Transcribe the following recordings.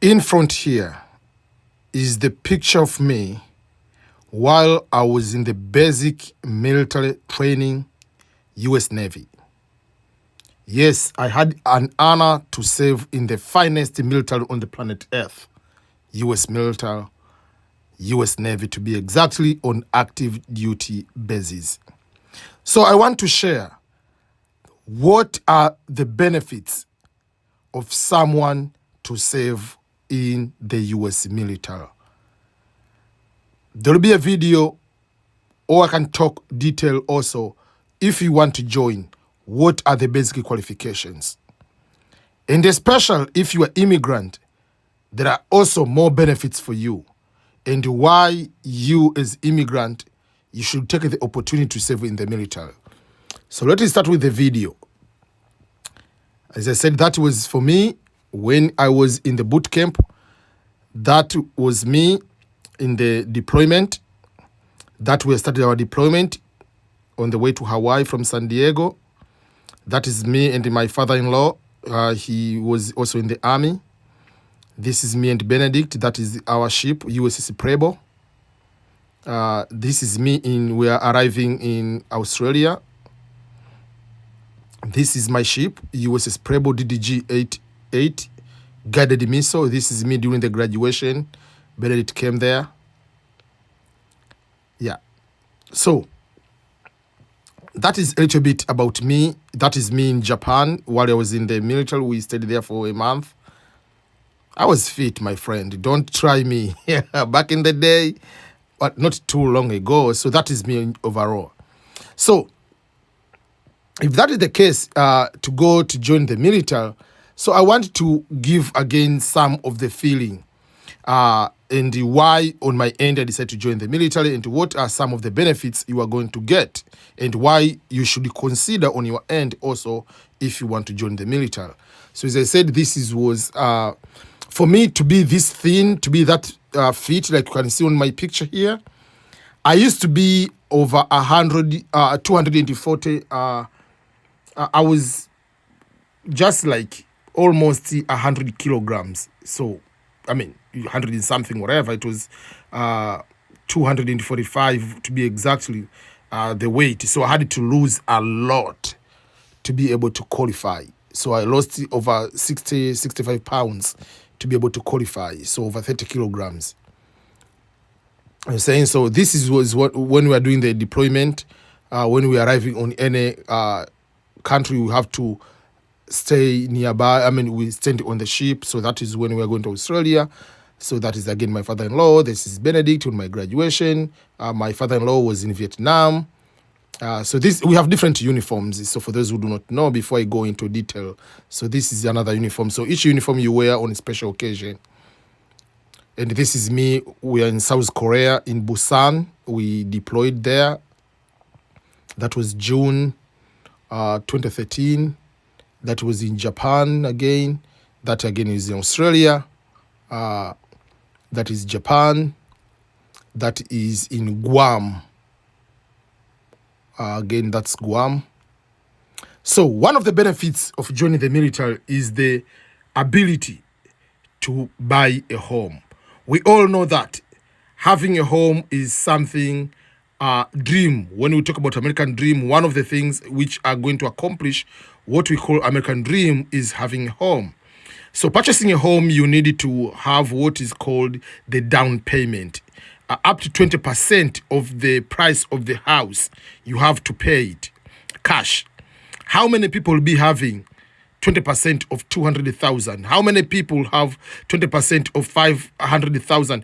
In front here is the picture of me while I was in the basic military training, U.S. Navy. Yes, I had an honor to serve in the finest military on the planet Earth, U.S. military, U.S. Navy to be exactly, on active duty basis. So I want to share what are the benefits of someone to serve in the U.S. military. There will be a video, or I can talk detail also if you want to join. What are the basic qualifications? And especially if you are immigrant, there are also more benefits for you. And why you as immigrant, you should take the opportunity to serve in the military. So let us start with the video. As I said, that was for me when I was in the boot camp. That was me in the deployment. That we started our deployment on the way to Hawaii from San Diego. That is me and my father-in-law. He was also in the army. This is me and Benedict. That is our ship, USS Preble. This is me we are arriving in Australia. This is my ship, USS Preble DDG-88, guided missile. This is me during the graduation. Benedict came there. Yeah. So that is a little bit about me. That is me in Japan. While I was in the military, we stayed there for a month. I was fit, my friend. Don't try me. Back in the day, but not too long ago. So that is me overall. So if that is the case, to go to join the military, so I want to give again some of the feeling and why on my end I decided to join the military, and what are some of the benefits you are going to get, and why you should consider on your end also if you want to join the military. So as I said, this was for me to be this thin, to be that fit, like you can see on my picture here. I used to be over 240. I was just like almost 100 kilograms. So, I mean, 100 and something, whatever. It was 245 to be exactly the weight. So I had to lose a lot to be able to qualify. So I lost over 65 pounds to be able to qualify. So over 30 kilograms. I'm saying, so this was what when we were doing the deployment, when we were arriving on any country, we have to stay nearby. I mean, we stand on the ship. So that is when we are going to Australia. So that is again my father-in-law. This is Benedict on my graduation. My father-in-law was in Vietnam. So we have different uniforms. So for those who do not know, before I go into detail, so this is another uniform. So each uniform you wear on a special occasion. And this is me. We are in South Korea, in Busan. We deployed there. That was June 2013. That was in Japan again. That again is in Australia. That is Japan. That is in Guam. Again, that's Guam. So one of the benefits of joining the military is the ability to buy a home. We all know that having a home is something, dream. When we talk about American dream, one of the things which are going to accomplish what we call American dream is having a home. So purchasing a home, you need to have what is called the down payment. Up to 20% of the price of the house, you have to pay it cash. How many people will be having 20% of 200,000? How many people have 20% of 500,000?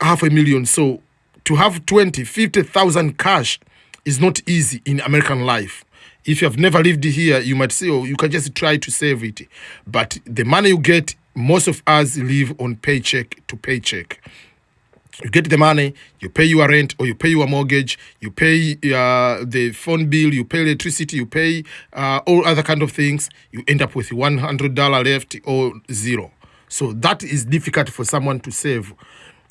500,000. So to have 50,000 cash is not easy in American life. If you have never lived here, you might say, oh, you can just try to save it. But the money you get, most of us live on paycheck to paycheck. You get the money, you pay your rent or you pay your mortgage, you pay the phone bill, you pay electricity, you pay all other kind of things. You end up with $100 left or zero. So that is difficult for someone to save.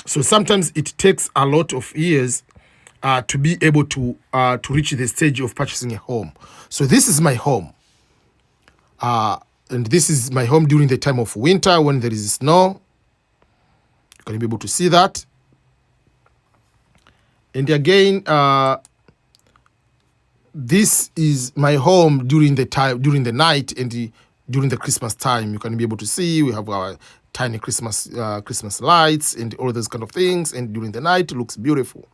So sometimes it takes a lot of years to be able to reach the stage of purchasing a home. So this is my home. And this is my home during the time of winter when there is snow. can be able to see that. And again, this is my home during the night and during the Christmas time. You can be able to see we have our tiny Christmas lights and all those kind of things. And during the night, it looks beautiful.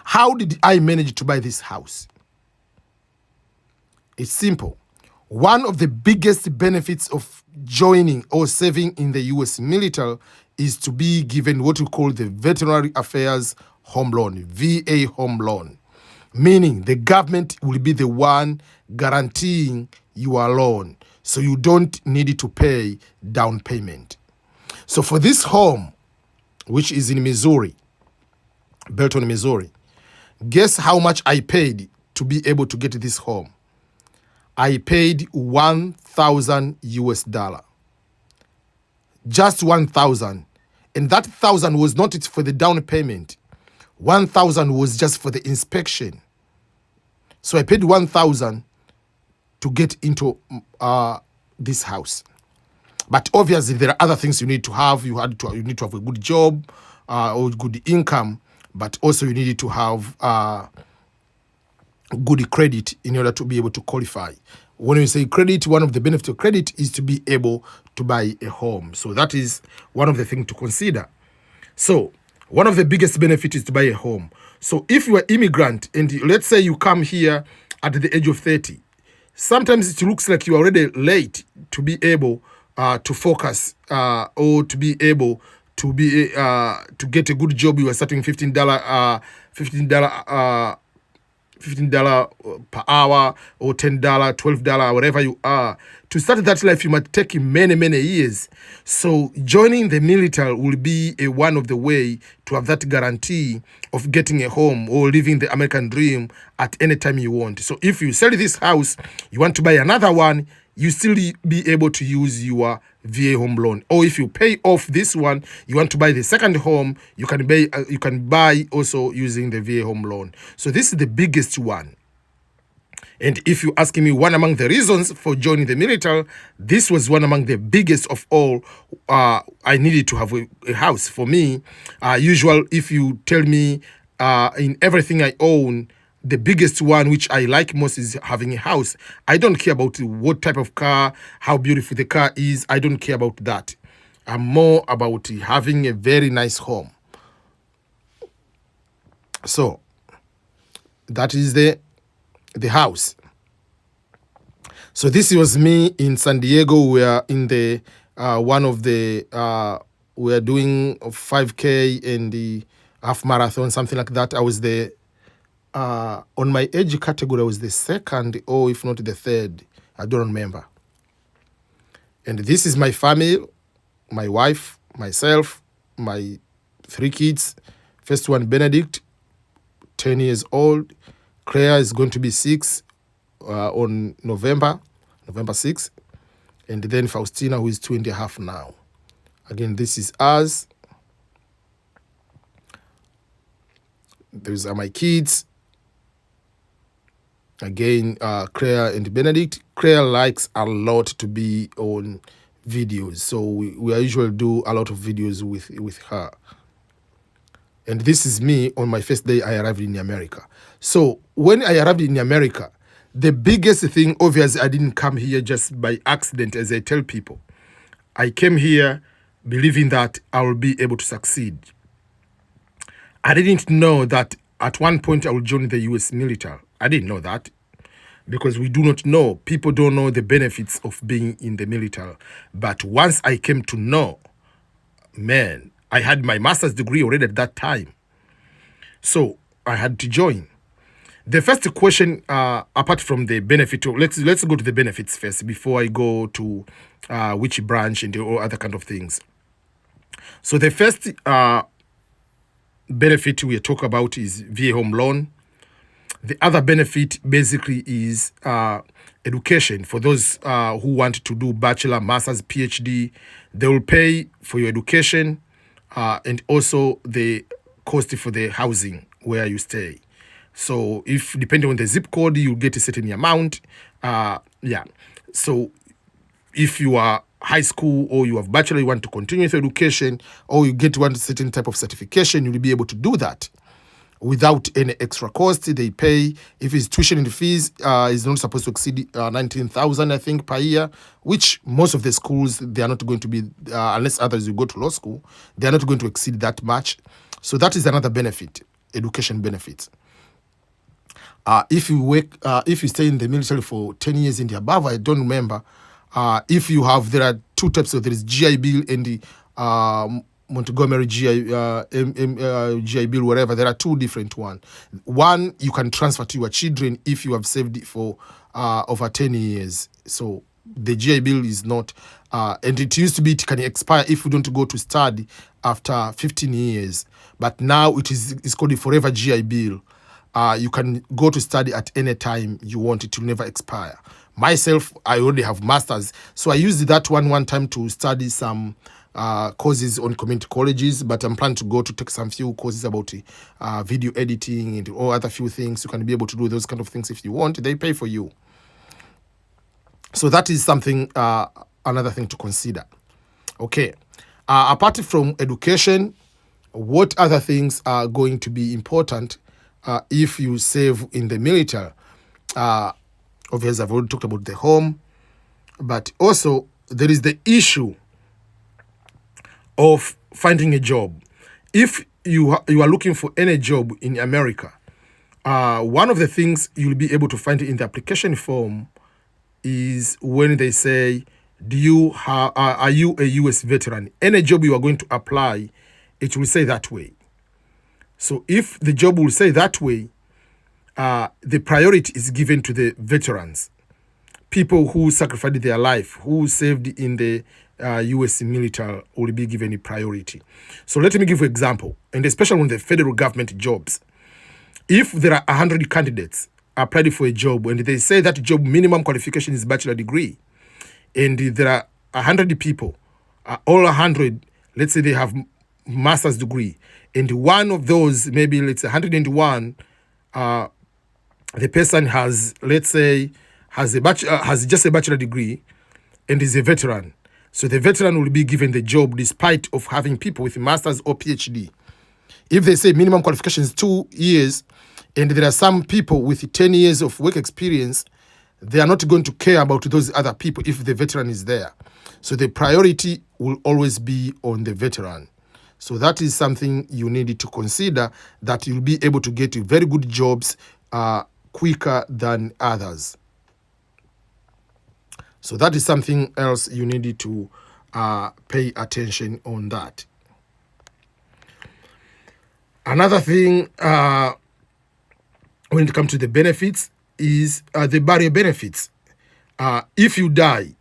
How did I manage to buy this house? It's simple. One of the biggest benefits of joining or serving in the U.S. military is to be given what we call the Veterinary Affairs Home Loan, VA Home Loan, meaning the government will be the one guaranteeing your loan, so you don't need to pay down payment. So for this home, which is in Missouri, Belton, Missouri, guess how much I paid to be able to get this home? I paid $1,000 US. Just 1,000. And that 1,000 was not for the down payment. 1,000 was just for the inspection. So I paid 1,000 to get into this house. But obviously there are other things you need to have. You need to have a good job or good income, but also you need to have good credit in order to be able to qualify. When you say credit, one of the benefits of credit is to be able to buy a home. So that is one of the things to consider. So one of the biggest benefits is to buy a home. So if you are immigrant and let's say you come here at the age of 30, sometimes it looks like you are already late to be able to focus or to be able to get a good job. You are starting $15 per hour or $10, $12, whatever you are. To start that life, you might take many, many years. So joining the military will be one of the way to have that guarantee of getting a home or living the American dream at any time you want. So if you sell this house, you want to buy another one, you still be able to use your VA home loan. Or if you pay off this one, you want to buy the second home, you can buy also using the VA home loan. So this is the biggest one. And if you ask me one among the reasons for joining the military, this was one among the biggest of all. I needed to have a house. For me, usual, if you tell me in everything I own, the biggest one which I like most is having a house. I don't care about what type of car, how beautiful the car is. I don't care about that. I'm more about having a very nice home. So that is the house. So this was me in San Diego. We are in the one of the we are doing 5K and the half marathon, something like that. I was the on my age category, I was the second, or if not the third. I don't remember. And this is my family, my wife, myself, my 3 kids. First one, Benedict, 10 years old. Claire is going to be 6 on November 6th. And then Faustina, who is 2.5 now. Again, this is us. These are my kids. Again, Claire and Benedict. Claire likes a lot to be on videos. So we usually do a lot of videos with her. And this is me on my first day I arrived in America. So when I arrived in America, the biggest thing, obviously, I didn't come here just by accident, as I tell people. I came here believing that I will be able to succeed. I didn't know that at one point I would join the U.S. military. I didn't know that because we do not know. People don't know the benefits of being in the military. But once I came to know, man, I had my master's degree already at that time. So I had to join. The first question, apart from the benefit, let's go to the benefits first before I go to which branch and all other kind of things. So the first benefit we talk about is VA home loan. The other benefit basically is education. For those who want to do bachelor, master's, PhD, they will pay for your education and also the cost for the housing where you stay. So if depending on the zip code, you get a certain amount. So if you are high school, or you have bachelor, you want to continue with education, or you get one certain type of certification, you'll be able to do that without any extra cost. They pay, if it's tuition and fees, is not supposed to exceed 19,000, I think, per year, which most of the schools, they are not going to be, unless others you go to law school, they are not going to exceed that much. So that is another benefit, education benefits. If you stay in the military for 10 years and above, I don't remember. If you have, there are two types of, there is GI Bill and the Montgomery GI Bill, whatever. There are two different ones. One, you can transfer to your children if you have saved it for over 10 years. So the GI Bill is not, and it used to be, it can expire if you don't go to study after 15 years. But now it's called the Forever GI Bill. You can go to study at any time you want. It will never expire. Myself, I already have masters, so I used that one time to study some courses on community colleges, but I'm planning to go to take some few courses about video editing and all other few things. You can be able to do those kind of things if you want. They pay for you. So that is something, another thing to consider. Okay. Apart from education, what other things are going to be important if you save in the military? Obviously, I've already talked about the home, but also there is the issue of finding a job. If you are looking for any job in America, one of the things you'll be able to find in the application form is when they say, are you a U.S. veteran? Any job you are going to apply, it will say that way. So if the job will say that way, the priority is given to the veterans, people who sacrificed their life, who served in the U.S. military will be given a priority. So let me give you an example, and especially on the federal government jobs. If there are 100 candidates applied for a job, and they say that job minimum qualification is bachelor degree, and there are 100 people, all 100, let's say they have master's degree, and one of those, maybe let's say 101, the person has, let's say, has just a bachelor degree and is a veteran. So the veteran will be given the job despite of having people with masters or PhD. If they say minimum qualification is 2 years, and there are some people with 10 years of work experience, they are not going to care about those other people if the veteran is there. So the priority will always be on the veteran. So that is something you need to consider, that you'll be able to get very good jobs quicker than others. So that is something else you need to pay attention on that. Another thing when it comes to the benefits is the burial benefits. If you die,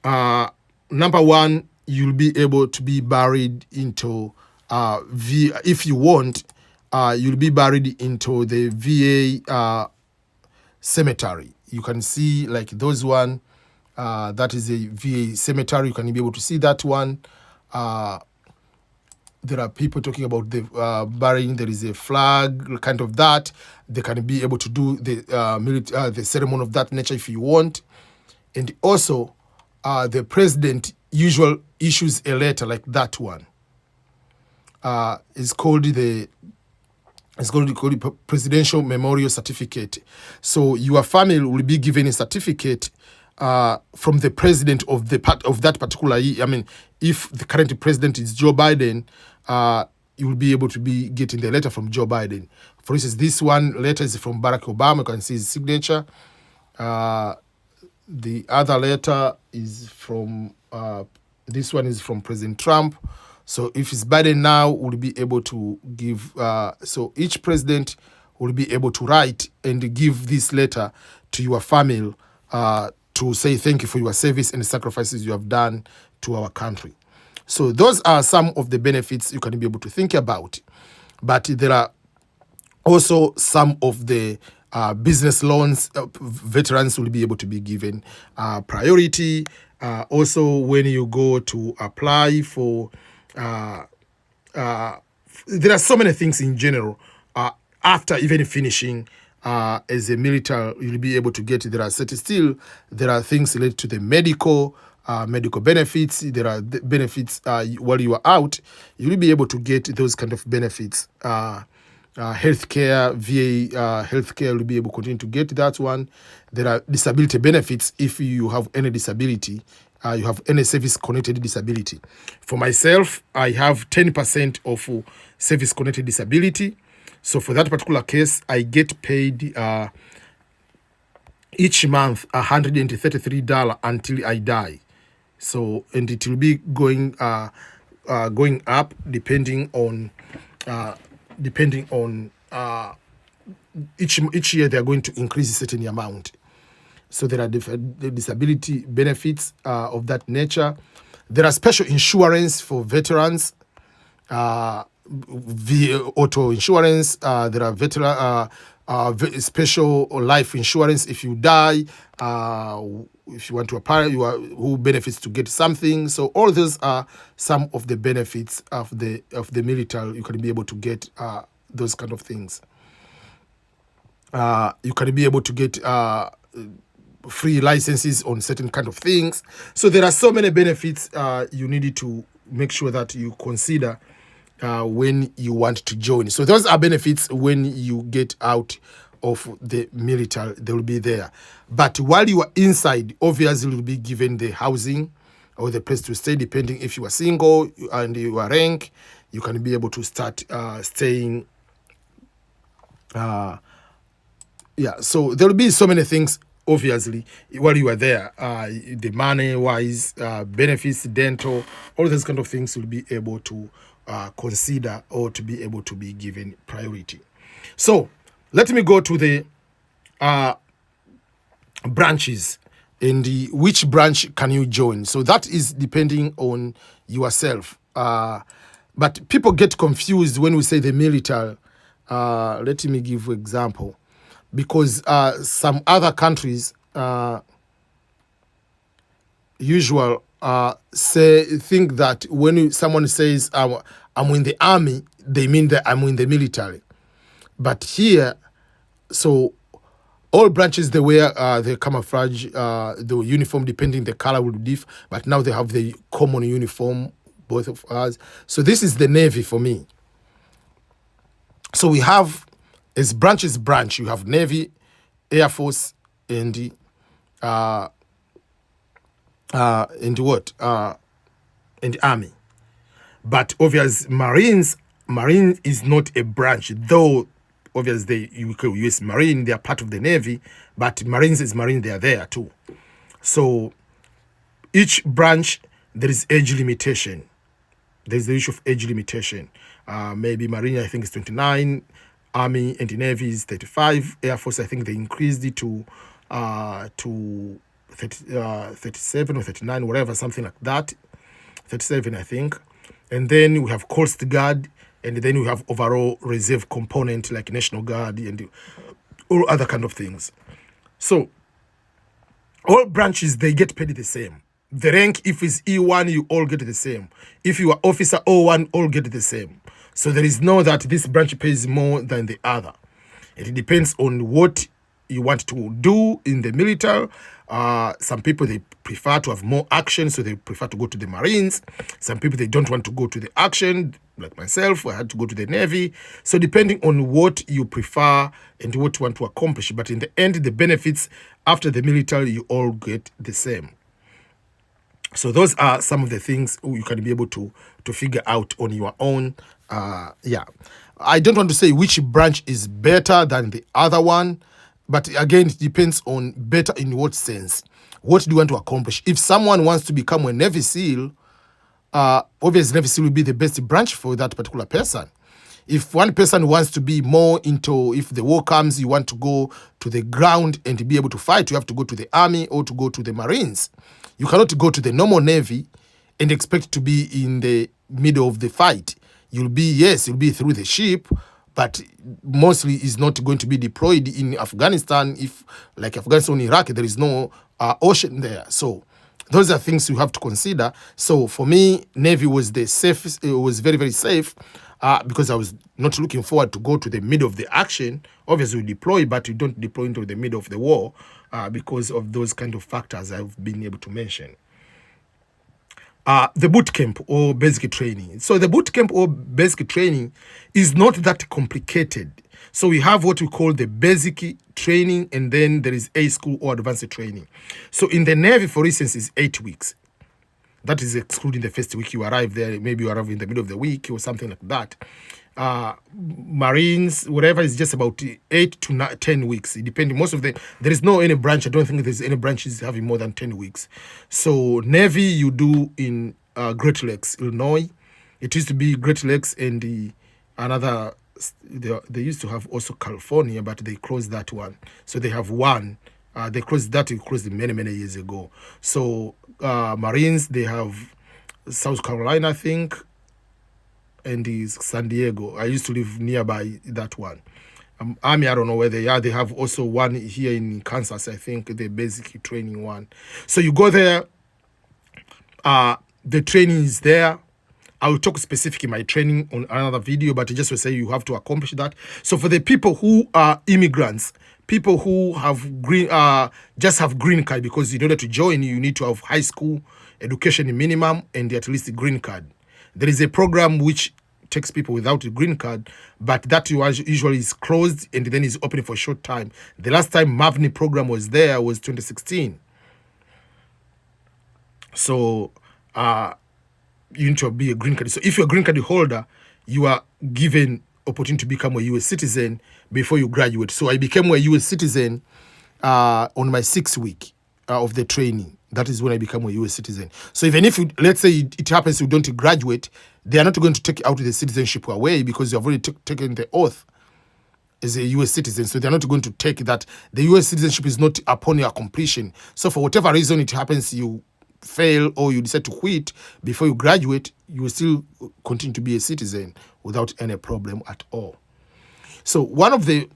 number one, you'll be able to be buried into if you want, you'll be buried into the VA cemetery. You can see like those one, that is a VA cemetery. You can be able to see that one. There are people talking about the burying. There is a flag, kind of that. They can be able to do the ceremony of that nature if you want. And also, the president usually issues a letter like that one. It's called the Presidential Memorial Certificate. So your family will be given a certificate from the president of that particular year. I mean, if the current president is Joe Biden, you will be able to be getting the letter from Joe Biden. For instance, this one letter is from Barack Obama. You can see his signature. The other letter is from, this one is from President Trump. So if it's Biden now, we'll be able to give, so each president will be able to write and give this letter to your family to say thank you for your service and the sacrifices you have done to our country. So those are some of the benefits you can be able to think about. But there are also some of the business loans. Veterans will be able to be given priority. Also, when you go to apply for, there are so many things in general. After even finishing as a military, you'll be able to get, there are things related to the medical, medical benefits. There are benefits while you are out. You'll be able to get those kind of benefits. Healthcare, VA healthcare will be able to continue to get that one. There are disability benefits if you have any disability. You have any service-connected disability. For myself, I have 10% of service-connected disability. So for that particular case, I get paid each month $133 until I die. So, and it will be going up depending on each year they are going to increase a certain amount. So there are the disability benefits of that nature. There are special insurance for veterans, auto insurance. There are veteran special life insurance if you die. If you want to apply, who benefits to get something. So all those are some of the benefits of the military. You can be able to get those kind of things. You can be able to get free licenses on certain kind of things. So there are so many benefits you need to make sure that you consider when you want to join. So those are benefits when you get out of the military. They will be there. But while you are inside, obviously you will be given the housing or the place to stay, depending if you are single and you are rank, you can be able to start staying. So there will be so many things, obviously, while you are there. The money-wise, benefits, dental, all those kind of things will be able to consider or to be able to be given priority. So let me go to the branches and which branch can you join. So that is depending on yourself. But people get confused when we say the military. Let me give an example. Because some other countries think that when someone says I'm in the army, they mean that I'm in the military. But here, so all branches they wear the camouflage, the uniform, depending the color will differ. But now they have the common uniform, both of us. So this is the Navy for me. So we have as branches branch. You have Navy, Air Force, and Army. But obviously Marine is not a branch, though obviously the US Marine, they are part of the Navy, but Marines is Marine, they are there too. So each branch, there is age limitation. There's the issue of age limitation. Maybe Marine, I think, is 29. Army and the Navy is 35. Air Force, I think they increased it to 30, 37 or 39, whatever, something like that. 37, I think. And then we have Coast Guard, and then we have overall reserve component like National Guard and all other kind of things. So all branches, they get paid the same. The rank, if it's E1, you all get the same. If you are officer O1, all get the same. So there is no that this branch pays more than the other. It depends on what you want to do in the military. Some people, they prefer to have more action, so they prefer to go to the Marines. Some people, they don't want to go to the action, like myself. I had to go to the Navy. So depending on what you prefer and what you want to accomplish. But in the end, the benefits after the military, you all get the same. So those are some of the things you can be able to figure out on your own. I don't want to say which branch is better than the other one, but again, it depends on better in what sense. What do you want to accomplish? If someone wants to become a Navy SEAL, obviously Navy SEAL will be the best branch for that particular person. If one person wants to be more into, if the war comes, you want to go to the ground and to be able to fight, you have to go to the Army or to go to the Marines. You cannot go to the normal Navy and expect to be in the middle of the fight. You'll be through the ship, but mostly is not going to be deployed in Afghanistan. If, like Afghanistan, Iraq, there is no ocean there. So those are things you have to consider. So for me, Navy was the safest. It was very, very safe because I was not looking forward to go to the middle of the action. Obviously, we deploy, but you don't deploy into the middle of the war because of those kind of factors I've been able to mention. the boot camp or basic training. So the boot camp or basic training is not that complicated. So we have what we call the basic training, and then there is A school or advanced training. So in the Navy, for instance, is 8 weeks. That is excluding the first week you arrive there. Maybe you arrive in the middle of the week or something like that. Marines, whatever, is just about 8 to 10 weeks. It depends. There is no any branch. I don't think there's any branches having more than 10 weeks. So Navy, you do in Great Lakes, Illinois. It used to be Great Lakes and another. They used to have also California, but they closed that one. So they have one. They closed many years ago. So Marines, they have South Carolina, I think, and is San Diego. I used to live nearby that one. Army, I don't know where they are. They have also one here in Kansas, I think, the basic training one. So you go there. The training is there. I will talk specifically my training on another video, but just to say you have to accomplish that. So for the people who are immigrants, people who have just have green card, because in order to join, you need to have high school education minimum and at least a green card. There is a program which takes people without a green card, but that usually is closed and then is open for a short time. The last time MAVNI program was there was 2016. So you need to be a green card. So if you're a green card holder, you are given opportunity to become a U.S. citizen before you graduate. So I became a U.S. citizen on my 6th week of the training. That is when I become a U.S. citizen. So even if let's say it happens you don't graduate, they are not going to take out the citizenship away because you have already taken the oath as a U.S. citizen. So they're not going to take that. The U.S. citizenship is not upon your completion. So for whatever reason it happens, you fail or you decide to quit before you graduate, you will still continue to be a citizen without any problem at all. So one of the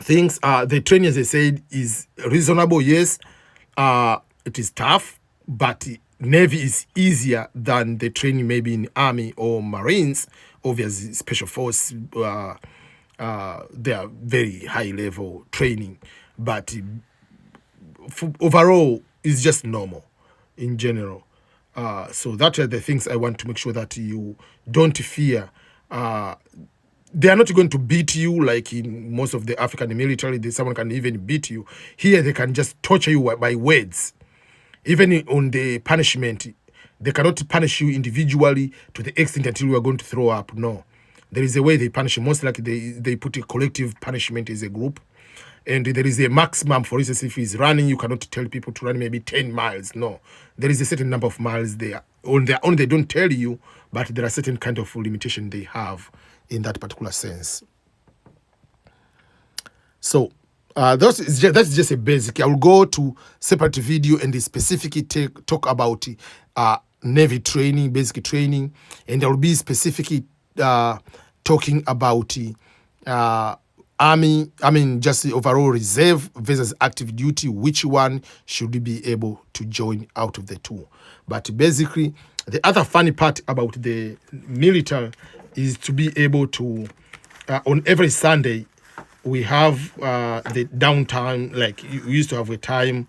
things, the training, as I said, is reasonable. Yes, it is tough, but Navy is easier than the training maybe in Army or Marines. Obviously, Special Force, they are very high level training, but overall, it's just normal in general. So that are the things I want to make sure that you don't fear. They are not going to beat you like in most of the African military. Someone can even beat you. Here, they can just torture you by words. Even on the punishment, they cannot punish you individually to the extent until you are going to throw up. No. There is a way they punish you. Most likely, they put a collective punishment as a group. And there is a maximum. For instance, if he's running, you cannot tell people to run maybe 10 miles. No. There is a certain number of miles there. On their own, they don't tell you, but there are certain kind of limitation they have in that particular sense. So that's just a basic. I will go to separate video and specifically talk about Navy training, basic training, and I will be specifically talking about Army, just the overall reserve versus active duty, which one should we be able to join out of the two. But basically, the other funny part about the military is to be able to, on every Sunday, we have the downtime, like you used to have a time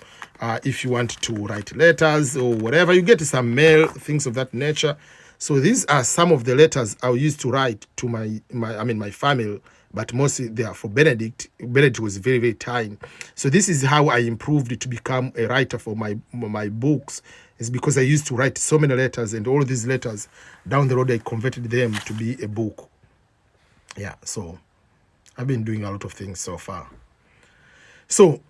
if you want to write letters or whatever, you get some mail, things of that nature. So these are some of the letters I used to write to my family, but mostly they are for Benedict. Benedict was very, very tiny. So this is how I improved to become a writer for my books. It's because I used to write so many letters, and all these letters down the road I converted them to be a book. Yeah, so I've been doing a lot of things so far. So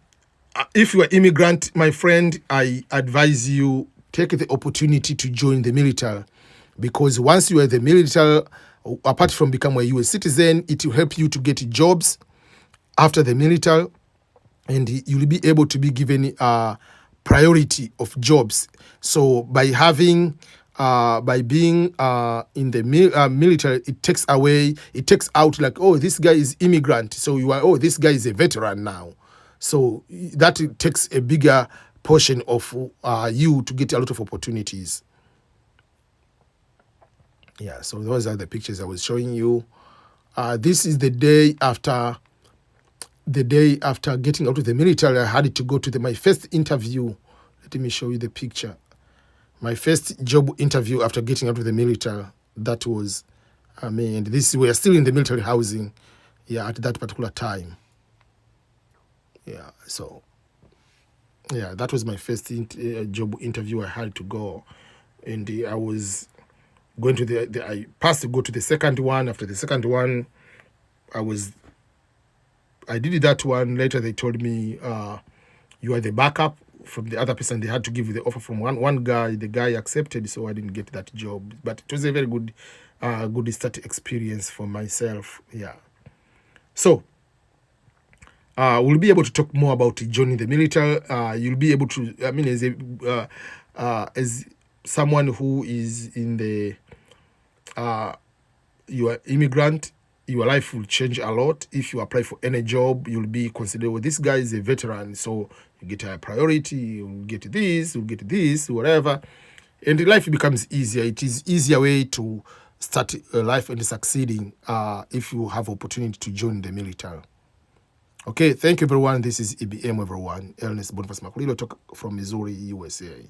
if you are immigrant, my friend, I advise you take the opportunity to join the military, because once you are the military, apart from becoming a U.S. citizen, it will help you to get jobs after the military, and you'll be able to be given priority of jobs. So by being in the military, it takes out like, oh, this guy is immigrant, so this guy is a veteran now. So that takes a bigger portion of you to get a lot of opportunities. Yeah, so those are the pictures I was showing you. This is the day after getting out of the military. I had to go to my first interview. Let me show you the picture. My first job interview after getting out of the military, that was me. And we are still in the military housing, at that particular time. So that was my first job interview I had to go. And I was going to I passed to go to the second one. After the second one, I did that one. Later they told me, you are the backup from the other person. They had to give you the offer from one guy. The guy accepted, so I didn't get that job. But it was a very good start experience for myself. So we'll be able to talk more about joining the military. You'll be able to, as someone who is in the, you are immigrant, your life will change a lot. If you apply for any job, you'll be considered, well, this guy is a veteran, so you get a priority, you'll get this, whatever. And life becomes easier. It is easier way to start a life and succeeding if you have opportunity to join the military. Okay, thank you everyone. This is EBM everyone. Ernest Boniface Makulilo, talk from Missouri, USA.